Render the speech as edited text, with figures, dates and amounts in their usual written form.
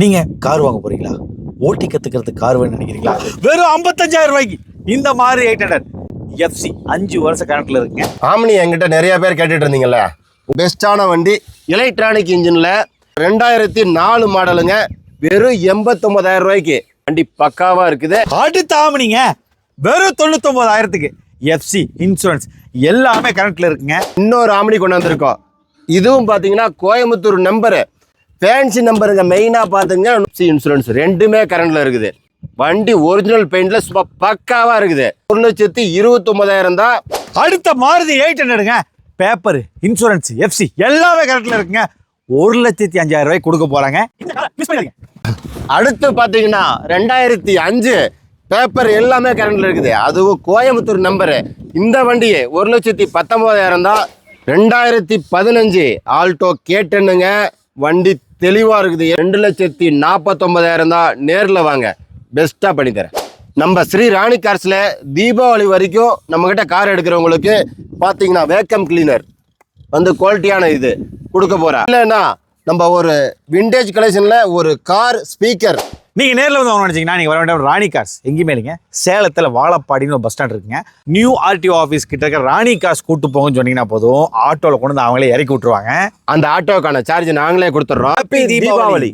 நீங்க கார் வாங்க போறீங்களா? ஓட்டி கத்துக்கிறதுக்கு கார் வேணும்னு நினைக்கிறீங்களா? வெறும் 55,000 ரூபாய்க்கு இந்த மாதிரி 800 FC 5 வருஷம் கரண்ட்ல இருக்குங்க. ஆம்னி என்கிட்ட நிறைய பேர் கேட்டுட்டு இருந்தீங்கல்ல, பெஸ்டான வண்டி எலக்ட்ரானிக் இன்ஜின்ல 2004 மாடலுங்க. வெறும் 89,000 ரூபாய்க்கு வண்டி பக்காவா இருக்குது. அடுத்த ஆம்னிங்க வெறும் 99,000க்கு FC இன்சூரன்ஸ் எல்லாமே கரண்ட்ல இருக்குங்க. இன்னொரு ஆம்னி கொண்டு வந்திருக்கோம். இதுவும் பாத்தீங்கன்னா கோயம்புத்தூர் நம்பரு, ஃபேன்சி நம்பருங்க. மெயினா பாத்துங்க இன்சூரன்ஸ் ரெண்டுமே கரண்ட்ல இருக்குது. வண்டி ஒரிஜினல் பெயிண்ட்ல சும்மா பக்காவா இருக்குது. 1,29,000 தான். அடுத்த மாருதி 800ங்க. பேப்பர் இன்சூரன்ஸ் FC எல்லாமே கரண்ட்ல இருக்குங்க. 1,05,000 ரூபாய்க்கு கொடுக்க போறாங்க. அடுத்து பாத்தீங்கன்னா 2005 பேப்பர் எல்லாமே கரண்ட்ல இருக்குது. அதுவும் கோயம்புத்தூர் நம்பரு. இந்த வண்டியே 1,19,000 தான். 2015 ஆல்டோ கேட்டனுங்க. வண்டி தெளிவா இருக்குது. 2,49,000 தான். நேர்ல வாங்க, பெஸ்டா பண்ணி தரேன். நம்ம ஸ்ரீ ராணி கார்ஸ்ல தீபாவளி வரைக்கும் நம்ம கிட்ட கார் எடுக்கிறவங்களுக்கு பாத்தீங்கன்னா வேக்கம் கிளீனர் வந்து குவாலிட்டியான இது கொடுக்க போறேன். இல்லைன்னா நம்ம ஒரு விண்டேஜ் கலெக்ஷன்ல ஒரு கார் ஸ்பீக்கர் நீங்க நேரில் வந்து வாங்க நினைச்சீங்கன்னா நீங்க வர வேண்டிய ராணி கார்ஸ் எங்கேயுமே இல்லைங்க. சேலத்துல வாழப்பாடின்னு ஒரு பஸ் ஸ்டாண்ட் இருக்குங்க. நியூ RTO ஆஃபீஸ் கிட்ட இருக்க ராணி கார்ஸ் கூட்டு போங்கன்னு சொன்னீங்கன்னா போதும், ஆட்டோல கொண்டு வந்து அவங்களே இறக்கி விட்டுருவாங்க. அந்த ஆட்டோக்கான சார்ஜ் நாங்களே கொடுத்துட்றோம். ஹாப்பி தீபாவளி.